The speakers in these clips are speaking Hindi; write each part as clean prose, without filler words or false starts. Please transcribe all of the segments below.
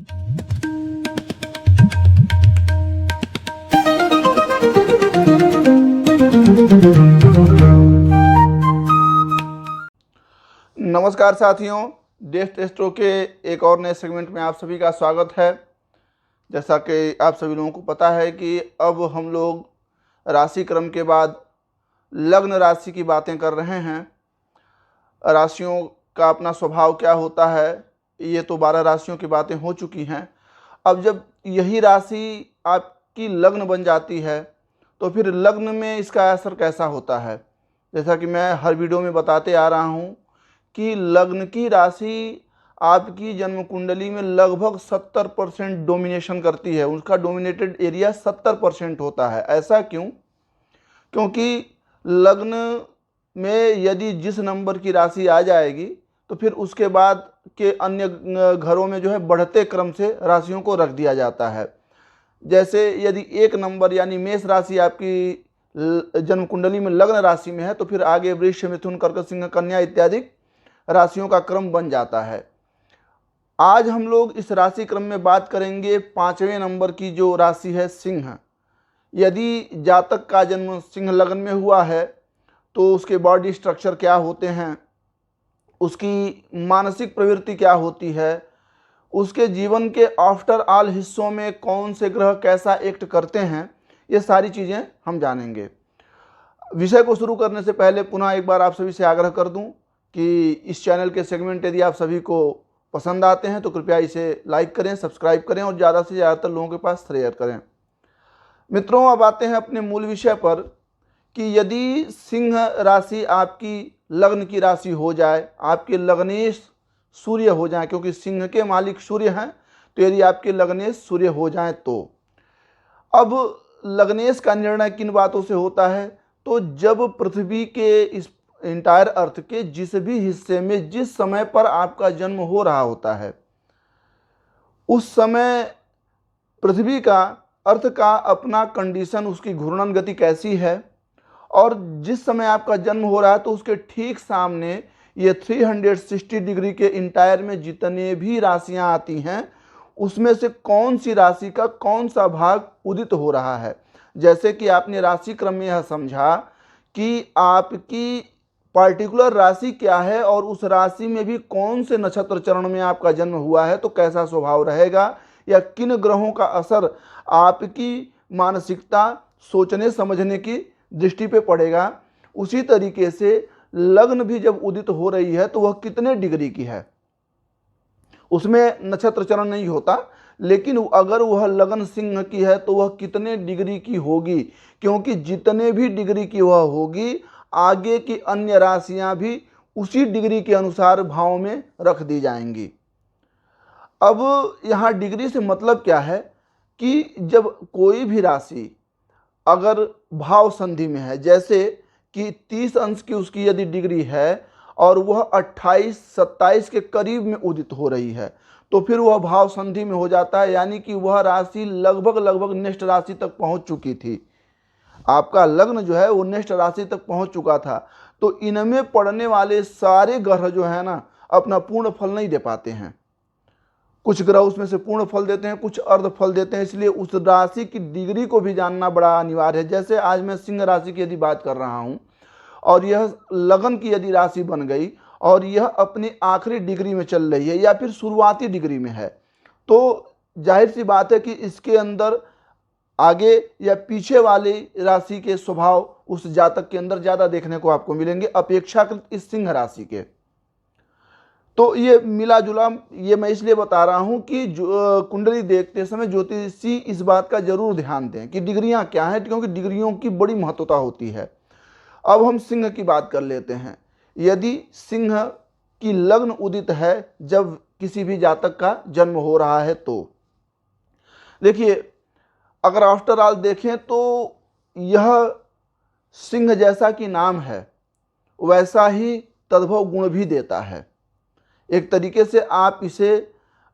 नमस्कार साथियों, डेस्ट एस्ट्रो के एक और नए सेगमेंट में आप सभी का स्वागत है। जैसा कि आप सभी लोगों को पता है कि अब हम लोग राशि क्रम के बाद लग्न राशि की बातें कर रहे हैं। राशियों का अपना स्वभाव क्या होता है, ये तो 12 राशियों की बातें हो चुकी हैं। अब जब यही राशि आपकी लग्न बन जाती है तो फिर लग्न में इसका असर कैसा होता है। जैसा कि मैं हर वीडियो में बताते आ रहा हूँ कि लग्न की राशि आपकी जन्म कुंडली में लगभग 70% डोमिनेशन करती है, उसका डोमिनेटेड एरिया 70% होता है। ऐसा क्यों? क्योंकि लग्न में यदि जिस नंबर की राशि आ जाएगी तो फिर उसके बाद के अन्य घरों में जो है बढ़ते क्रम से राशियों को रख दिया जाता है। जैसे यदि एक नंबर यानी मेष राशि आपकी जन्म कुंडली में लग्न राशि में है तो फिर आगे वृष, मिथुन, कर्क, सिंह, कन्या इत्यादि राशियों का क्रम बन जाता है। आज हम लोग इस राशि क्रम में बात करेंगे 5वें नंबर की जो राशि है सिंह। यदि जातक का जन्म सिंह लग्न में हुआ है तो उसके बॉडी स्ट्रक्चर क्या होते हैं, उसकी मानसिक प्रवृत्ति क्या होती है, उसके जीवन के आफ्टर ऑल हिस्सों में कौन से ग्रह कैसा एक्ट करते हैं, ये सारी चीज़ें हम जानेंगे। विषय को शुरू करने से पहले पुनः एक बार आप सभी से आग्रह कर दूं कि इस चैनल के सेगमेंट यदि आप सभी को पसंद आते हैं तो कृपया इसे लाइक करें, सब्सक्राइब करें और ज़्यादा से ज़्यादातर लोगों के पास शेयर करें। मित्रों, अब आते हैं अपने मूल विषय पर कि यदि सिंह राशि आपकी लग्न की राशि हो जाए, आपके लग्नेश सूर्य हो जाए, क्योंकि सिंह के मालिक सूर्य हैं, तो यदि आपके लग्नेश सूर्य हो जाए तो अब लग्नेश का निर्णय किन बातों से होता है, तो जब पृथ्वी के इस इंटायर अर्थ के जिस भी हिस्से में जिस समय पर आपका जन्म हो रहा होता है उस समय पृथ्वी का अर्थ का अपना कंडीशन, उसकी घूर्णन गति कैसी है, और जिस समय आपका जन्म हो रहा है तो उसके ठीक सामने ये 360 डिग्री के इंटायर में जितने भी राशियां आती हैं उसमें से कौन सी राशि का कौन सा भाग उदित हो रहा है। जैसे कि आपने राशि क्रम में यह समझा कि आपकी पार्टिकुलर राशि क्या है और उस राशि में भी कौन से नक्षत्र चरण में आपका जन्म हुआ है तो कैसा स्वभाव रहेगा, या किन ग्रहों का असर आपकी मानसिकता, सोचने समझने की दृष्टि पे पड़ेगा। उसी तरीके से लग्न भी जब उदित हो रही है तो वह कितने डिग्री की है, उसमें नक्षत्र चरण नहीं होता, लेकिन अगर वह लग्न सिंह की है तो वह कितने डिग्री की होगी, क्योंकि जितने भी डिग्री की वह होगी आगे की अन्य राशियां भी उसी डिग्री के अनुसार भाव में रख दी जाएंगी। अब यहाँ डिग्री से मतलब क्या है कि जब कोई भी राशि अगर भाव संधि में है, जैसे कि 30 अंश की उसकी यदि डिग्री है और वह 28-27 के करीब में उदित हो रही है तो फिर वह भाव संधि में हो जाता है, यानी कि वह राशि लगभग नेक्स्ट राशि तक पहुंच चुकी थी। आपका लग्न जो है वो नेक्स्ट राशि तक पहुंच चुका था। तो इनमें पड़ने वाले सारे ग्रह जो है ना अपना पूर्ण फल नहीं दे पाते हैं। कुछ ग्रह उसमें से पूर्ण फल देते हैं, कुछ अर्ध फल देते हैं, इसलिए उस राशि की डिग्री को भी जानना बड़ा अनिवार्य है। जैसे आज मैं सिंह राशि की यदि बात कर रहा हूं और यह लगन की यदि राशि बन गई और यह अपनी आखिरी डिग्री में चल रही है या फिर शुरुआती डिग्री में है, तो जाहिर सी बात है कि इसके अंदर आगे या पीछे वाली राशि के स्वभाव उस जातक के अंदर ज़्यादा देखने को आपको मिलेंगे अपेक्षाकृत इस सिंह राशि के। तो ये मिला जुला, ये मैं इसलिए बता रहा हूं कि कुंडली देखते समय ज्योतिषी इस बात का जरूर ध्यान दें कि डिग्रियां क्या हैं, क्योंकि डिग्रियों की बड़ी महत्वता होती है। अब हम सिंह की बात कर लेते हैं। यदि सिंह की लग्न उदित है जब किसी भी जातक का जन्म हो रहा है तो देखिए, अगर आफ्टर ऑल देखें तो यह सिंह जैसा कि नाम है वैसा ही तद्भव गुण भी देता है। एक तरीके से आप इसे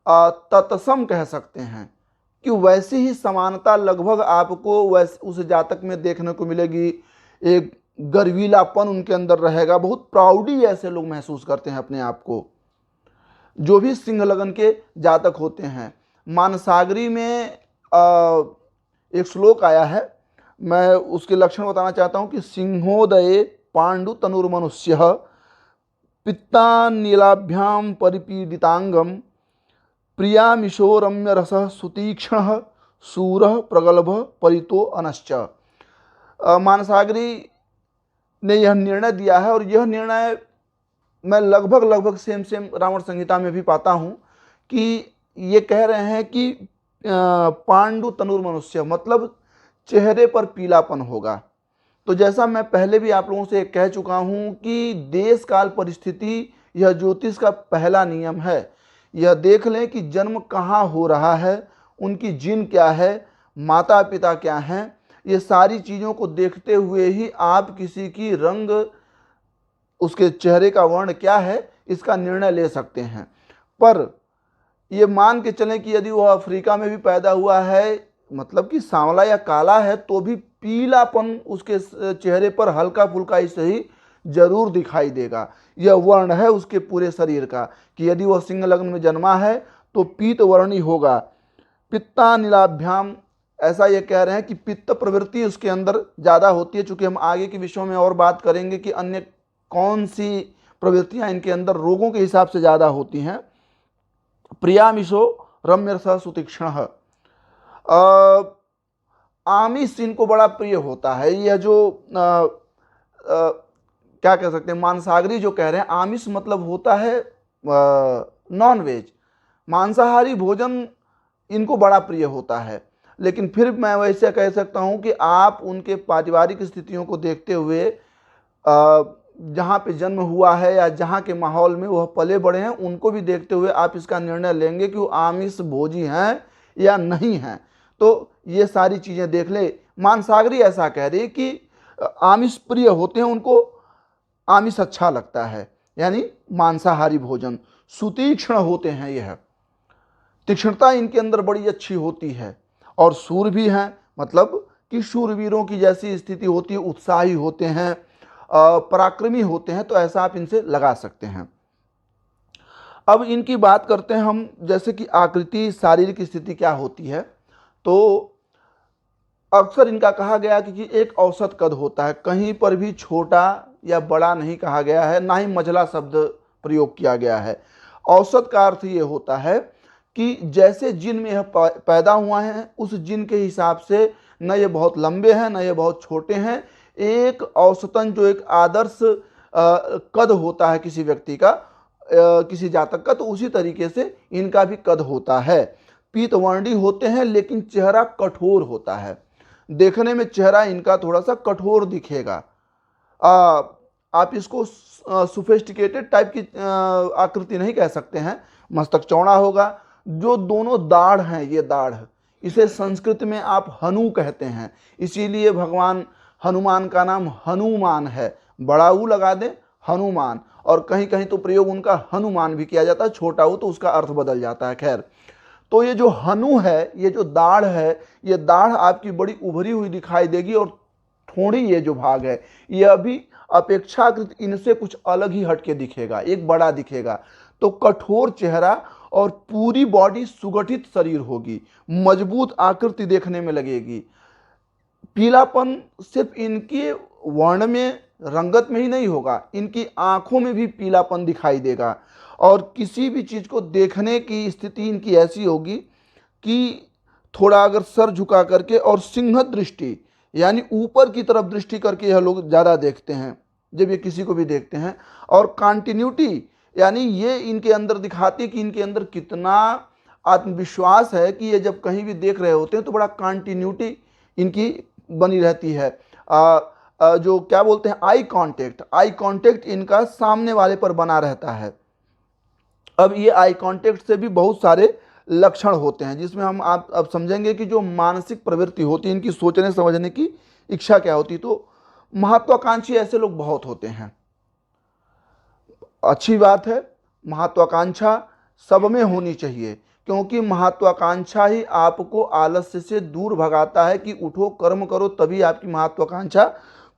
तत्सम कह सकते हैं कि वैसी ही समानता लगभग आपको उस जातक में देखने को मिलेगी। एक गर्वीलापन उनके अंदर रहेगा, बहुत प्राउडी ऐसे लोग महसूस करते हैं अपने आप को, जो भी सिंह लगन के जातक होते हैं। मानसागरी में एक श्लोक आया है, मैं उसके लक्षण बताना चाहता हूँ कि सिंहोदये पांडु तनुर्मनुष्य पित्तानीलाभ्याम परिपीडितांगम प्रियामिशो रम्य रस सुतीक्ष्ण सूर प्रगल्भ परितो अनश्च। मानसागरी ने यह निर्णय दिया है, और यह निर्णय मैं लगभग सेम रावण संहिता में भी पाता हूँ कि ये कह रहे हैं कि पांडु तनुर्मनुष्य मतलब चेहरे पर पीलापन होगा। तो जैसा मैं पहले भी आप लोगों से कह चुका हूँ कि देश काल परिस्थिति यह ज्योतिष का पहला नियम है। यह देख लें कि जन्म कहाँ हो रहा है, उनकी जीन क्या है, माता पिता क्या हैं, ये सारी चीज़ों को देखते हुए ही आप किसी की रंग, उसके चेहरे का वर्ण क्या है, इसका निर्णय ले सकते हैं। पर ये मान के चलें कि यदि वह अफ्रीका में भी पैदा हुआ है, मतलब कि सांवला या काला है, तो भी पीलापन उसके चेहरे पर हल्का फुल्का ही सही जरूर दिखाई देगा। यह वर्ण है उसके पूरे शरीर का कि यदि वह सिंह लग्न में जन्मा है तो पीत वर्णी होगा। पित्तानीलाभ्याम, ऐसा ये कह रहे हैं कि पित्त प्रवृत्ति उसके अंदर ज़्यादा होती है। चूँकि हम आगे के विषयों में और बात करेंगे कि अन्य कौन सी प्रवृत्तियाँ इनके अंदर रोगों के हिसाब से ज़्यादा होती हैं। प्रियामिशो रम्य रस सुतीक्ष्ण, आमिष इनको बड़ा प्रिय होता है। यह जो क्या कह सकते हैं, मांसाहारी जो कह रहे हैं, आमिष मतलब होता है नॉन वेज, मांसाहारी भोजन इनको बड़ा प्रिय होता है। लेकिन फिर मैं वैसे कह सकता हूं कि आप उनके पारिवारिक स्थितियों को देखते हुए, जहाँ पे जन्म हुआ है या जहाँ के माहौल में वह पले बड़े हैं, उनको भी देखते हुए आप इसका निर्णय लेंगे कि वो आमिष भोजी हैं या नहीं हैं। तो ये सारी चीज़ें देख ले। मांसाहारी ऐसा कह रही है कि आमिष प्रिय होते हैं, उनको आमिष अच्छा लगता है, यानी मांसाहारी भोजन। सुतीक्ष्ण होते हैं, यह तीक्ष्णता इनके अंदर बड़ी अच्छी होती है। और शूर भी हैं, मतलब कि शूरवीरों की जैसी स्थिति होती है, उत्साही होते हैं, पराक्रमी होते हैं। तो ऐसा आप इनसे लगा सकते हैं। अब इनकी बात करते हैं हम, जैसे कि आकृति, शारीरिक स्थिति क्या होती है। तो अक्सर इनका कहा गया कि एक औसत कद होता है, कहीं पर भी छोटा या बड़ा नहीं कहा गया है, ना ही मझला शब्द प्रयोग किया गया है। औसत का अर्थ ये होता है कि जैसे जिन में यह पैदा हुआ है, उस जिन के हिसाब से न ये बहुत लंबे हैं न ये बहुत छोटे हैं। एक औसतन जो एक आदर्श कद होता है किसी व्यक्ति का, किसी जातक का, तो उसी तरीके से इनका भी कद होता है। पीतवर्णी होते हैं, लेकिन चेहरा कठोर होता है। देखने में चेहरा इनका थोड़ा सा कठोर दिखेगा। आप इसको सोफिस्टिकेटेड टाइप की आकृति नहीं कह सकते हैं। मस्तक चौड़ा होगा। जो दोनों दाढ़ हैं, ये दाढ़, इसे संस्कृत में आप हनु कहते हैं। इसीलिए भगवान हनुमान का नाम हनुमान है। बड़ा ऊ लगा दें, हनुमान। और कहीं कहीं तो प्रयोग उनका हनुमान भी किया जाता है, छोटा ऊ तो उसका अर्थ बदल जाता है। खैर, तो ये जो हनु है, ये जो दाढ़ है, ये दाढ़ आपकी बड़ी उभरी हुई दिखाई देगी। और थोड़ी ये जो भाग है, यह भी अपेक्षाकृत इनसे कुछ अलग ही हटके दिखेगा, एक बड़ा दिखेगा। तो कठोर चेहरा और पूरी बॉडी सुगठित शरीर होगी, मजबूत आकृति देखने में लगेगी। पीलापन सिर्फ इनके वर्ण में, रंगत में ही नहीं होगा, इनकी आंखों में भी पीलापन दिखाई देगा। और किसी भी चीज़ को देखने की स्थिति इनकी ऐसी होगी कि थोड़ा अगर सर झुका करके और सिंह दृष्टि, यानी ऊपर की तरफ दृष्टि करके यह लोग ज़्यादा देखते हैं जब ये किसी को भी देखते हैं। और कंटिन्यूटी, यानी ये इनके अंदर दिखाती है कि इनके अंदर कितना आत्मविश्वास है कि ये जब कहीं भी देख रहे होते हैं तो बड़ा कंटिन्यूटी इनकी बनी रहती है। जो क्या बोलते हैं, आई कांटेक्ट इनका सामने वाले पर बना रहता है। अब ये आई कांटेक्ट से भी बहुत सारे लक्षण होते हैं, जिसमें हम आप अब समझेंगे कि जो मानसिक प्रवृत्ति होती है, इनकी सोचने समझने की इच्छा क्या होती है। तो महत्वाकांक्षी ऐसे लोग बहुत होते हैं। अच्छी बात है, महत्वाकांक्षा सब में होनी चाहिए, क्योंकि महत्वाकांक्षा ही आपको आलस्य से दूर भगाता है कि उठो कर्म करो, तभी आपकी महत्वाकांक्षा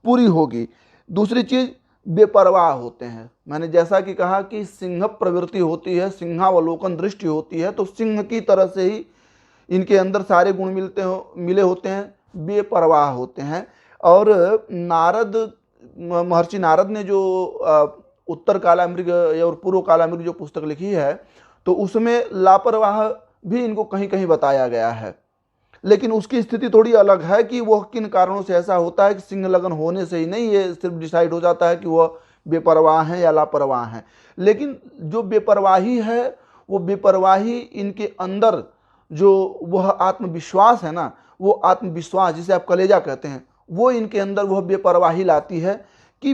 पूरी होगी। दूसरी चीज़, बेपरवाह होते हैं। मैंने जैसा कि कहा कि सिंह प्रवृत्ति होती है, सिंहावलोकन दृष्टि होती है, तो सिंह की तरह से ही इनके अंदर सारे गुण मिले होते हैं, बेपरवाह होते हैं। और महर्षि नारद ने जो उत्तर कालामृग और पूर्व कालामृग जो पुस्तक लिखी है, तो उसमें लापरवाह भी इनको कहीं कहीं बताया गया है। लेकिन उसकी स्थिति थोड़ी अलग है कि वह किन कारणों से ऐसा होता है कि सिंह लगन होने से ही नहीं ये सिर्फ डिसाइड हो जाता है कि वह बेपरवाह हैं या लापरवाह हैं। लेकिन जो बेपरवाही है, वो बेपरवाही इनके अंदर जो वह आत्मविश्वास है ना, वो आत्मविश्वास जिसे आप कलेजा कहते हैं, वो इनके अंदर वह बेपरवाही लाती है कि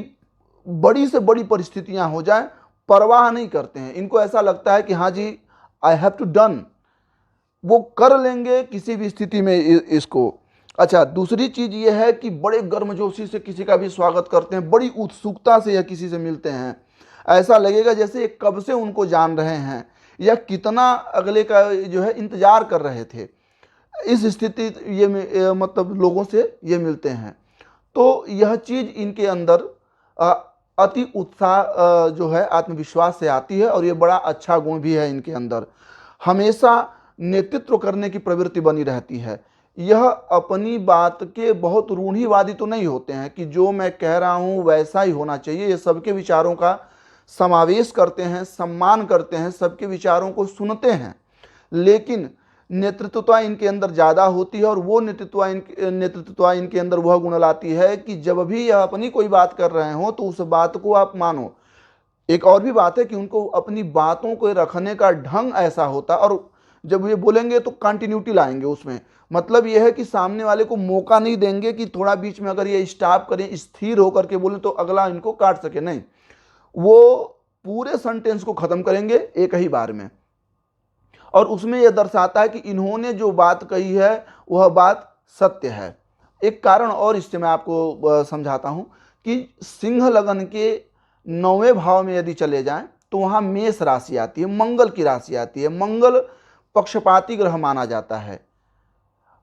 बड़ी से बड़ी परिस्थितियां हो जाए, परवाह नहीं करते हैं। इनको ऐसा लगता है कि हाँ जी, आई हैव टू डन, वो कर लेंगे किसी भी स्थिति में इसको। अच्छा, दूसरी चीज ये है कि बड़े गर्मजोशी से किसी का भी स्वागत करते हैं, बड़ी उत्सुकता से या किसी से मिलते हैं, ऐसा लगेगा जैसे ये कब से उनको जान रहे हैं या कितना अगले का जो है इंतजार कर रहे थे। इस स्थिति ये मतलब लोगों से ये मिलते हैं। तो यह चीज इनके अंदर अति उत्साह जो है आत्मविश्वास से आती है, और ये बड़ा अच्छा गुण भी है इनके अंदर। हमेशा नेतृत्व करने की प्रवृत्ति बनी रहती है। यह अपनी बात के बहुत रूढ़िवादी तो नहीं होते हैं कि जो मैं कह रहा हूं वैसा ही होना चाहिए। ये सबके विचारों का समावेश करते हैं, सम्मान करते हैं, सबके विचारों को सुनते हैं, लेकिन नेतृत्वता इनके अंदर ज़्यादा होती है। और वो नेतृत्वता इनके अंदर वह गुण लाती है कि जब भी यह अपनी कोई बात कर रहे हो तो उस बात को आप मानो। एक और भी बात है कि उनको अपनी बातों को रखने का ढंग ऐसा होता, और जब ये बोलेंगे तो कंटिन्यूटी लाएंगे उसमें। मतलब यह है कि सामने वाले को मौका नहीं देंगे कि थोड़ा बीच में अगर ये स्टॉप करें, स्थिर होकर के बोले तो अगला इनको काट सके, नहीं, वो पूरे सेंटेंस को खत्म करेंगे एक ही बार में। और उसमें यह दर्शाता है कि इन्होंने जो बात कही है वह बात सत्य है। एक कारण और इससे मैं आपको समझाता हूं कि सिंह लगन के 9वें भाव में यदि चले जाएं तो वहां मेष राशि आती है, मंगल की राशि आती है। मंगल पक्षपाती ग्रह माना जाता है,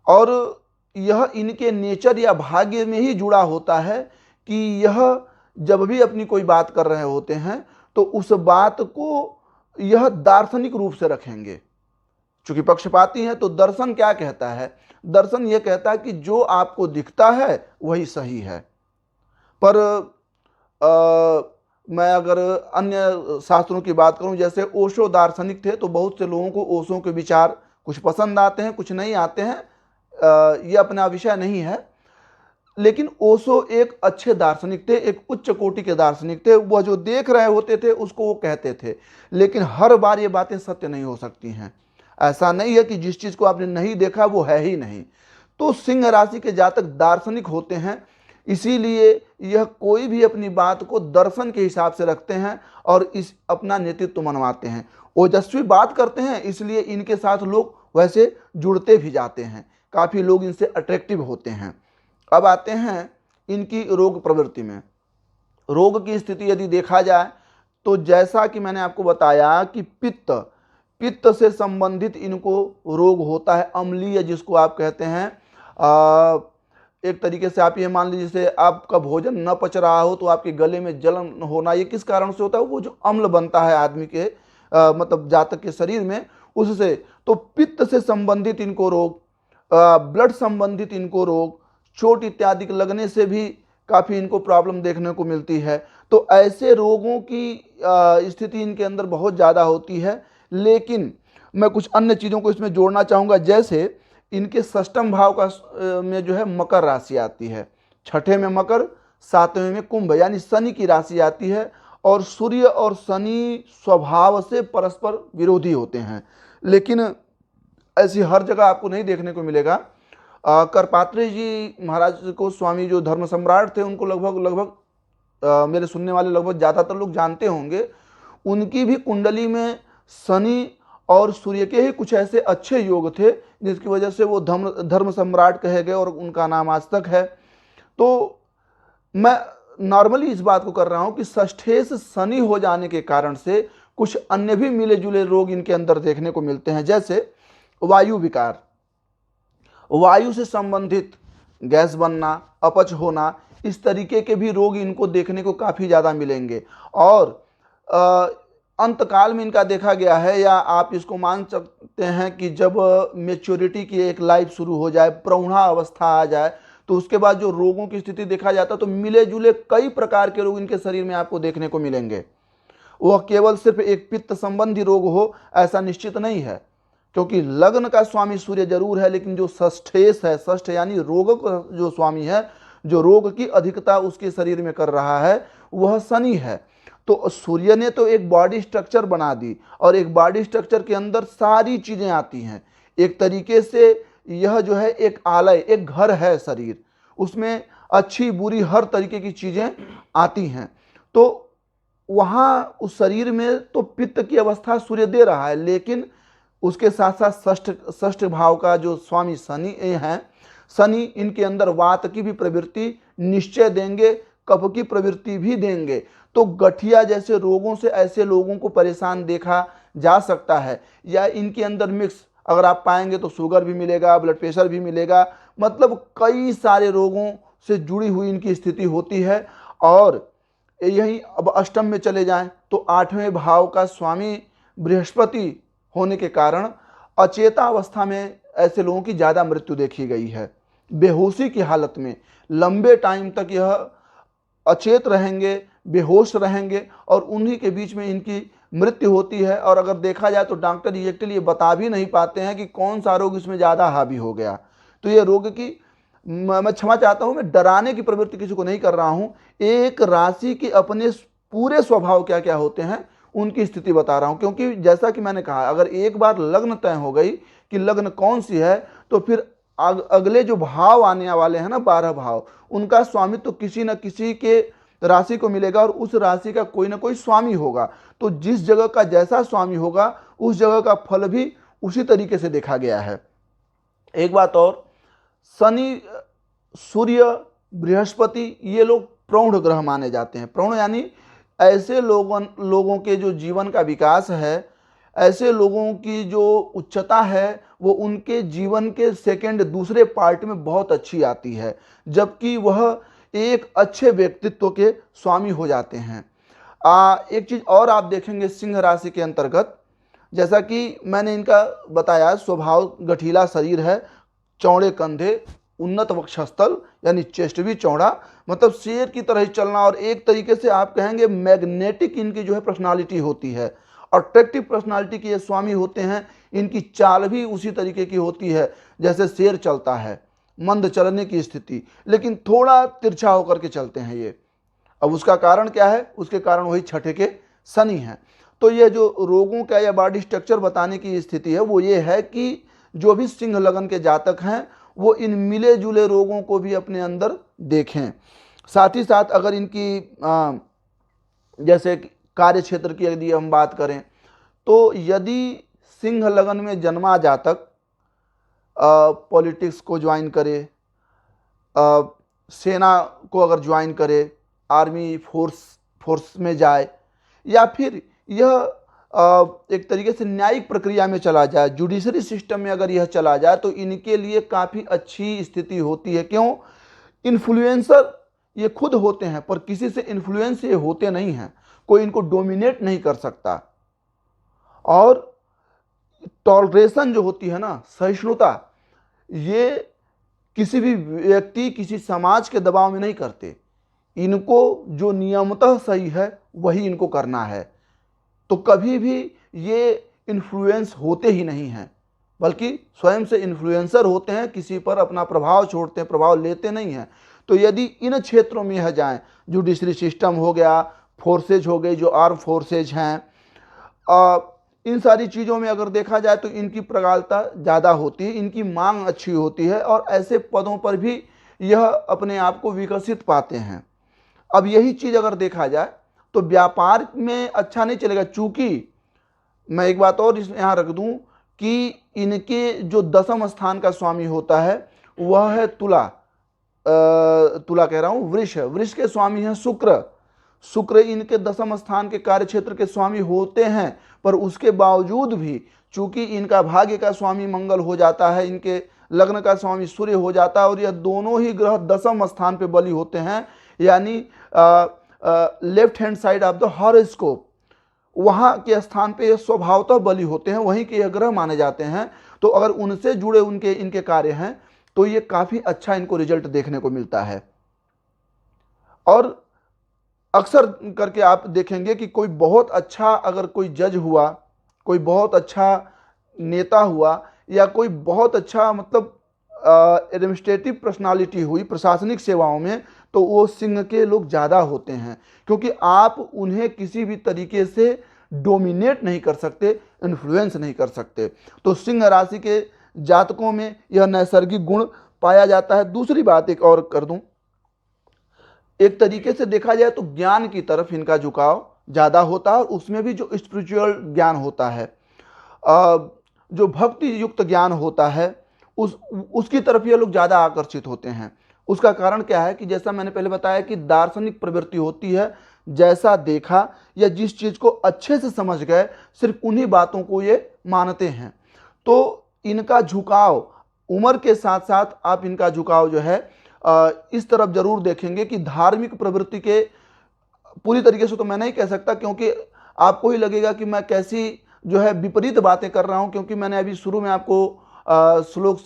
और यह इनके नेचर या भाग्य में ही जुड़ा होता है कि यह जब भी अपनी कोई बात कर रहे होते हैं तो उस बात को यह दार्शनिक रूप से रखेंगे। चूंकि पक्षपाती है तो दर्शन क्या कहता है? दर्शन यह कहता है कि जो आपको दिखता है वही सही है। पर मैं अगर अन्य शास्त्रों की बात करूं, जैसे ओशो दार्शनिक थे, तो बहुत से लोगों को ओशो के विचार कुछ पसंद आते हैं, कुछ नहीं आते हैं, यह अपना विषय नहीं है। लेकिन ओशो एक अच्छे दार्शनिक थे, एक उच्च कोटि के दार्शनिक थे। वह जो देख रहे होते थे उसको वो कहते थे, लेकिन हर बार ये बातें सत्य नहीं हो सकती हैं। ऐसा नहीं है कि जिस चीज को आपने नहीं देखा वो है ही नहीं। तो सिंह राशि के जातक दार्शनिक होते हैं, इसीलिए यह कोई भी अपनी बात को दर्शन के हिसाब से रखते हैं और इस अपना नेतृत्व मनवाते हैं। ओजस्वी बात करते हैं, इसलिए इनके साथ लोग वैसे जुड़ते भी जाते हैं, काफी लोग इनसे अट्रैक्टिव होते हैं। अब आते हैं इनकी रोग प्रवृत्ति में। रोग की स्थिति यदि देखा जाए तो जैसा कि मैंने आपको बताया कि पित्त से संबंधित इनको रोग होता है, अम्लीय जिसको आप कहते हैं। एक तरीके से आप ये मान लीजिए, जैसे आपका भोजन न पच रहा हो तो आपके गले में जलन होना, ये किस कारण से होता है? वो जो अम्ल बनता है आदमी के मतलब जातक के शरीर में, उससे। तो पित्त से संबंधित इनको रोग, ब्लड संबंधित इनको रोग, चोट इत्यादि लगने से भी काफ़ी इनको प्रॉब्लम देखने को मिलती है। तो ऐसे रोगों की स्थिति इनके अंदर बहुत ज़्यादा होती है। लेकिन मैं कुछ अन्य चीज़ों को इसमें जोड़ना चाहूँगा, जैसे इनके षष्ठम भाव का में जो है मकर राशि आती है, छठे में मकर, सातवें में कुंभ, यानी शनि की राशि आती है। और सूर्य और शनि स्वभाव से परस्पर विरोधी होते हैं, लेकिन ऐसी हर जगह आपको नहीं देखने को मिलेगा। करपात्री जी महाराज को स्वामी जो धर्म सम्राट थे, उनको लगभग मेरे सुनने वाले लगभग ज़्यादातर लोग जानते होंगे। उनकी भी कुंडली में शनि और सूर्य के ही कुछ ऐसे अच्छे योग थे जिसकी वजह से वो धर्म सम्राट कहे गए और उनका नाम आज तक है। तो मैं नॉर्मली इस बात को कर रहा हूं कि षष्ठेश शनि हो जाने के कारण से कुछ अन्य भी मिले जुले रोग इनके अंदर देखने को मिलते हैं, जैसे वायु विकार, वायु से संबंधित गैस बनना, अपच होना, इस तरीके के भी रोग इनको देखने को काफ़ी ज़्यादा मिलेंगे। और अंतकाल में इनका देखा गया है, या आप इसको मान सकते हैं कि जब मेच्योरिटी की एक लाइफ शुरू हो जाए, प्रौढ़ा अवस्था आ जाए, तो उसके बाद जो रोगों की स्थिति देखा जाता है तो मिले जुले कई प्रकार के रोग इनके शरीर में आपको देखने को मिलेंगे। वह केवल सिर्फ एक पित्त संबंधी रोग हो ऐसा निश्चित नहीं है, क्योंकि लग्न का स्वामी सूर्य जरूर है, लेकिन जो षष्ठेश है, षष्ठ यानी रोग का जो स्वामी है, जो रोग की अधिकता उसके शरीर में कर रहा है, वह शनि है। तो सूर्य ने तो एक बॉडी स्ट्रक्चर बना दी, और एक बॉडी स्ट्रक्चर के अंदर सारी चीजें आती हैं। एक तरीके से यह जो है एक आलय, एक घर है शरीर, उसमें अच्छी बुरी हर तरीके की चीजें आती हैं। तो वहां उस शरीर में तो पित्त की अवस्था सूर्य दे रहा है, लेकिन उसके साथ साथ षष्ठ भाव का जो स्वामी शनि है, शनि इनके अंदर वात की भी प्रवृत्ति निश्चय देंगे, कफ की प्रवृत्ति भी देंगे। तो गठिया जैसे रोगों से ऐसे लोगों को परेशान देखा जा सकता है, या इनके अंदर मिक्स अगर आप पाएंगे तो शुगर भी मिलेगा, ब्लड प्रेशर भी मिलेगा, मतलब कई सारे रोगों से जुड़ी हुई इनकी स्थिति होती है। और यही अब अष्टम में चले जाएं तो आठवें भाव का स्वामी बृहस्पति होने के कारण अचेता अवस्था में ऐसे लोगों की ज़्यादा मृत्यु देखी गई है। बेहोशी की हालत में लंबे टाइम तक यह अचेत रहेंगे, बेहोश रहेंगे, और उन्हीं के बीच में इनकी मृत्यु होती है। और अगर देखा जाए तो डॉक्टर एग्जैक्टली ये बता भी नहीं पाते हैं कि कौन सा रोग इसमें ज़्यादा हावी हो गया। तो ये रोग की मैं क्षमा चाहता हूँ, मैं डराने की प्रवृत्ति किसी को नहीं कर रहा हूँ, एक राशि के अपने पूरे स्वभाव क्या क्या होते हैं उनकी स्थिति बता रहा हूँ। क्योंकि जैसा कि मैंने कहा, अगर एक बार लग्न तय हो गई कि लग्न कौन सी है, तो फिर अगले जो भाव आने वाले हैं ना, 12 भाव, उनका स्वामित्व तो किसी न किसी के राशि को मिलेगा, और उस राशि का कोई ना कोई स्वामी होगा। तो जिस जगह का जैसा स्वामी होगा उस जगह का फल भी उसी तरीके से देखा गया है। एक बात और, शनि, सूर्य, बृहस्पति, ये लोग प्रौढ़ ग्रह माने जाते हैं। प्रौढ़ यानी ऐसे लोगों के जो जीवन का विकास है, ऐसे लोगों की जो उच्चता है, वो उनके जीवन के सेकंड दूसरे पार्ट में बहुत अच्छी आती है, जबकि वह एक अच्छे व्यक्तित्व के स्वामी हो जाते हैं। एक चीज़ और आप देखेंगे सिंह राशि के अंतर्गत, जैसा कि मैंने इनका बताया, स्वभाव गठीला शरीर है, चौड़े कंधे, उन्नत वक्षस्थल यानी चेस्ट भी चौड़ा, मतलब शेर की तरह ही चलना, और एक तरीके से आप कहेंगे मैग्नेटिक इनकी जो है पर्सनालिटी होती है, अट्रैक्टिव पर्सनालिटी के ये स्वामी होते हैं। इनकी चाल भी उसी तरीके की होती है जैसे शेर चलता है, मंद चलने की स्थिति, लेकिन थोड़ा तिरछा होकर के चलते हैं ये। अब उसका कारण क्या है? उसके कारण वही छठे के शनि हैं। तो ये जो रोगों का या बॉडी स्ट्रक्चर बताने की स्थिति है वो ये है कि जो भी सिंह लगन के जातक हैं वो इन मिले जुले रोगों को भी अपने अंदर देखें। साथ ही साथ अगर इनकी जैसे कार्य क्षेत्र की यदि हम बात करें, तो यदि सिंह लगन में जन्मा जातक पॉलिटिक्स को ज्वाइन करे, सेना को अगर ज्वाइन करे, आर्मी फोर्स में जाए, या फिर यह एक तरीके से न्यायिक प्रक्रिया में चला जाए, जुडिशरी सिस्टम में अगर यह चला जाए, तो इनके लिए काफ़ी अच्छी स्थिति होती है। क्यों? इन्फ्लुएंसर ये खुद होते हैं, पर किसी से इन्फ्लुएंस ये होते नहीं हैं, कोई इनको डोमिनेट नहीं कर सकता। और टॉलरेशन जो होती है ना, सहिष्णुता, ये किसी भी व्यक्ति, किसी समाज के दबाव में नहीं करते। इनको जो नियमतः सही है वही इनको करना है। तो कभी भी ये इन्फ्लुएंस होते ही नहीं हैं, बल्कि स्वयं से इन्फ्लुएंसर होते हैं, किसी पर अपना प्रभाव छोड़ते हैं, प्रभाव लेते नहीं हैं। तो यदि इन क्षेत्रों में यह जाएं, जुडिशरी सिस्टम हो गया, फोर्सेज हो गई, जो आर्म फोर्सेज हैं, इन सारी चीज़ों में अगर देखा जाए तो इनकी प्रगाढ़ता ज़्यादा होती है, इनकी मांग अच्छी होती है, और ऐसे पदों पर भी यह अपने आप को विकसित पाते हैं। अब यही चीज़ अगर देखा जाए तो व्यापार में अच्छा नहीं चलेगा। चूँकि मैं एक बात और यहाँ रख दूँ कि इनके जो दसम स्थान का स्वामी होता है वह है तुला कह रहा हूँ, वृष के स्वामी हैं शुक्र इनके दसम स्थान के कार्य क्षेत्र के स्वामी होते हैं। पर उसके बावजूद भी चूंकि इनका भाग्य का स्वामी मंगल हो जाता है, इनके लग्न का स्वामी सूर्य हो जाता है, और यह दोनों ही ग्रह दसम स्थान पे बली होते हैं, यानी left hand side of the horoscope, वहाँ के स्थान पे ये स्वभावतः बली होते हैं, वहीं के ये ग्रह माने जाते हैं। तो अगर उनसे जुड़े इनके कार्य हैं तो ये काफ़ी अच्छा इनको रिजल्ट देखने को मिलता है। और अक्सर करके आप देखेंगे कि कोई बहुत अच्छा अगर कोई जज हुआ, कोई बहुत अच्छा नेता हुआ, या कोई बहुत अच्छा मतलब एडमिनिस्ट्रेटिव पर्सनालिटी हुई प्रशासनिक सेवाओं में, तो वो सिंह के लोग ज़्यादा होते हैं, क्योंकि आप उन्हें किसी भी तरीके से डोमिनेट नहीं कर सकते, इन्फ्लुएंस नहीं कर सकते। तो सिंह राशि के जातकों में यह नैसर्गिक गुण पाया जाता है। दूसरी बात एक और कर दूं, एक तरीके से देखा जाए तो ज्ञान की तरफ इनका झुकाव ज़्यादा होता है, और उसमें भी जो स्पिरिचुअल ज्ञान होता है, जो भक्ति युक्त ज्ञान होता है, उसकी तरफ ये लोग ज़्यादा आकर्षित होते हैं। उसका कारण क्या है कि जैसा मैंने पहले बताया कि दार्शनिक प्रवृत्ति होती है, जैसा देखा या जिस चीज़ को अच्छे से समझ गए सिर्फ उन्हीं बातों को ये मानते हैं। तो इनका झुकाव उम्र के साथ साथ आप इनका झुकाव जो है इस तरफ जरूर देखेंगे कि धार्मिक प्रवृत्ति के, पूरी तरीके से तो मैं नहीं कह सकता, क्योंकि आपको ही लगेगा कि मैं कैसी जो है विपरीत बातें कर रहा हूं, क्योंकि मैंने अभी शुरू में आपको श्लोक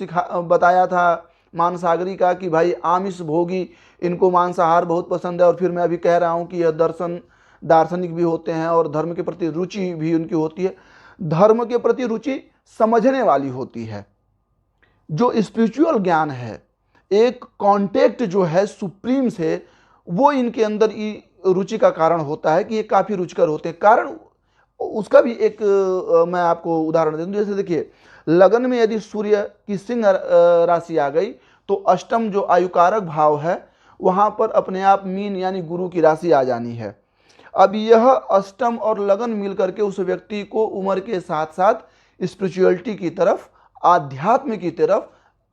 बताया था मानसागरी का कि भाई आमिष भोगी, इनको मांसाहार बहुत पसंद है, और फिर मैं अभी कह रहा हूं कि यह दार्शनिक भी होते हैं और धर्म के प्रति रुचि भी उनकी होती है। धर्म के प्रति रुचि समझने वाली होती है। जो स्पिरिचुअल ज्ञान है, एक कांटेक्ट जो है सुप्रीम से, वो इनके अंदर रुचि का कारण होता है कि ये काफ़ी रुचिकर होते हैं। कारण उसका भी एक मैं आपको उदाहरण दे दूं। जैसे देखिए, लगन में यदि सूर्य की सिंह राशि आ गई तो अष्टम जो आयुकारक भाव है वहाँ पर अपने आप मीन यानी गुरु की राशि आ जानी है। अब यह अष्टम और लगन मिल करके उस व्यक्ति को उम्र के साथ साथ स्पिरिचुअलिटी की तरफ, आध्यात्म की तरफ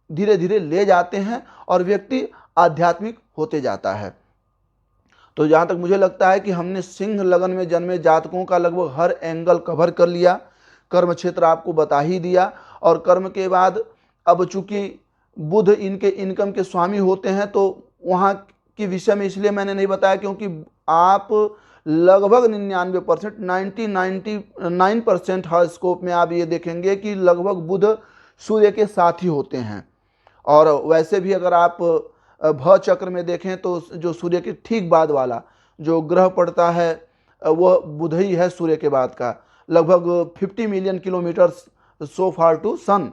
धीरे धीरे ले जाते हैं और व्यक्ति आध्यात्मिक होते जाता है। तो जहाँ तक मुझे लगता है कि हमने सिंह लगन में जन्मे जातकों का लगभग हर एंगल कवर कर लिया। कर्म क्षेत्र आपको बता ही दिया, और कर्म के बाद अब चूंकि बुध इनके इनकम के स्वामी होते हैं तो वहाँ की विषय में इसलिए मैंने नहीं बताया क्योंकि आप लगभग 99% 99% हॉरोस्कोप में आप ये देखेंगे कि लगभग बुध सूर्य के साथ ही होते हैं। और वैसे भी अगर आप भ चक्र में देखें तो जो सूर्य के ठीक बाद वाला जो ग्रह पड़ता है वह बुध ही है सूर्य के बाद का, लगभग 50 million kilometre so far to sun.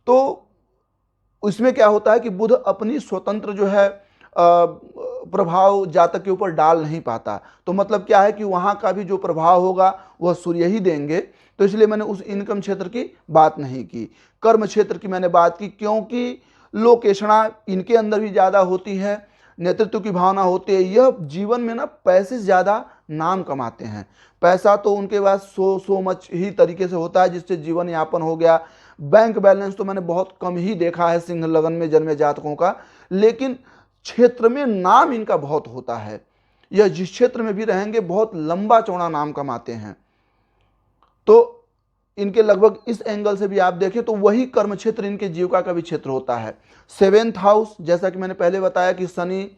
तो उसमें क्या होता है कि बुध अपनी स्वतंत्र जो है प्रभाव जातक के ऊपर डाल नहीं पाता। तो मतलब क्या है कि वहाँ का भी जो प्रभाव होगा वह सूर्य ही देंगे। तो इसलिए मैंने उस इनकम क्षेत्र की बात नहीं की, कर्म क्षेत्र की मैंने बात की, क्योंकि लोकेशना इनके अंदर भी ज़्यादा होती है, नेतृत्व की भावना होती है। यह जीवन में ना पैसे से ज़्यादा नाम कमाते हैं। पैसा तो उनके पास सो मच ही तरीके से होता है जिससे जीवन यापन हो गया। बैंक बैलेंस तो मैंने बहुत कम ही देखा है सिंह लगन में जन्मे जातकों का, लेकिन क्षेत्र में नाम इनका बहुत होता है। यह जिस क्षेत्र में भी रहेंगे बहुत लंबा चौड़ा नाम कमाते हैं। तो इनके लगभग इस एंगल से भी आप देखें तो वही कर्म क्षेत्र इनके जीविका का भी क्षेत्र होता है। 7th हाउस, जैसा कि मैंने पहले बताया कि शनि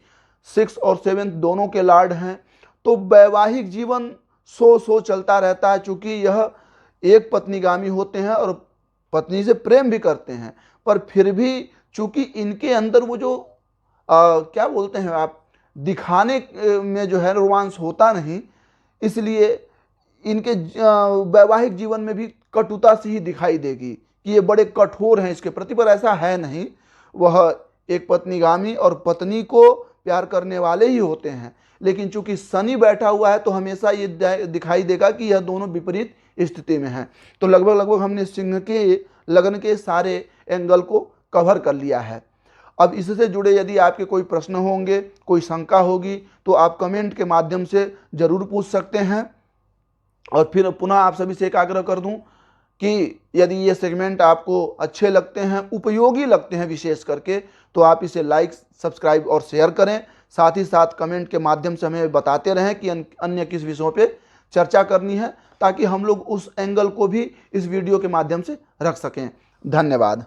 6 और 7 दोनों के लॉर्ड हैं। तो वैवाहिक जीवन सो चलता रहता है, चूंकि यह एक पत्नीगामी होते हैं और पत्नी से प्रेम भी करते हैं, पर फिर भी चूंकि इनके अंदर वो जो क्या बोलते हैं आप, दिखाने में जो है रोमांस होता नहीं, इसलिए इनके वैवाहिक जीवन में भी कटुता से ही दिखाई देगी कि ये बड़े कठोर हैं इसके प्रति, पर ऐसा है नहीं। वह एक पत्नीगामी और पत्नी को प्यार करने वाले ही होते हैं, लेकिन चूंकि शनि बैठा हुआ है तो हमेशा ये दिखाई देगा कि यह दोनों विपरीत स्थिति में हैं। तो लगभग हमने सिंह के लगन के सारे एंगल को कवर कर लिया है। अब इससे जुड़े यदि आपके कोई प्रश्न होंगे, कोई शंका होगी, तो आप कमेंट के माध्यम से ज़रूर पूछ सकते हैं। और फिर पुनः आप सभी से एक आग्रह कर दूं कि यदि ये सेगमेंट आपको अच्छे लगते हैं, उपयोगी लगते हैं विशेष करके, तो आप इसे लाइक, सब्सक्राइब और शेयर करें। साथ ही साथ कमेंट के माध्यम से हमें बताते रहें कि अन्य किस विषयों पे चर्चा करनी है, ताकि हम लोग उस एंगल को भी इस वीडियो के माध्यम से रख सकें। धन्यवाद।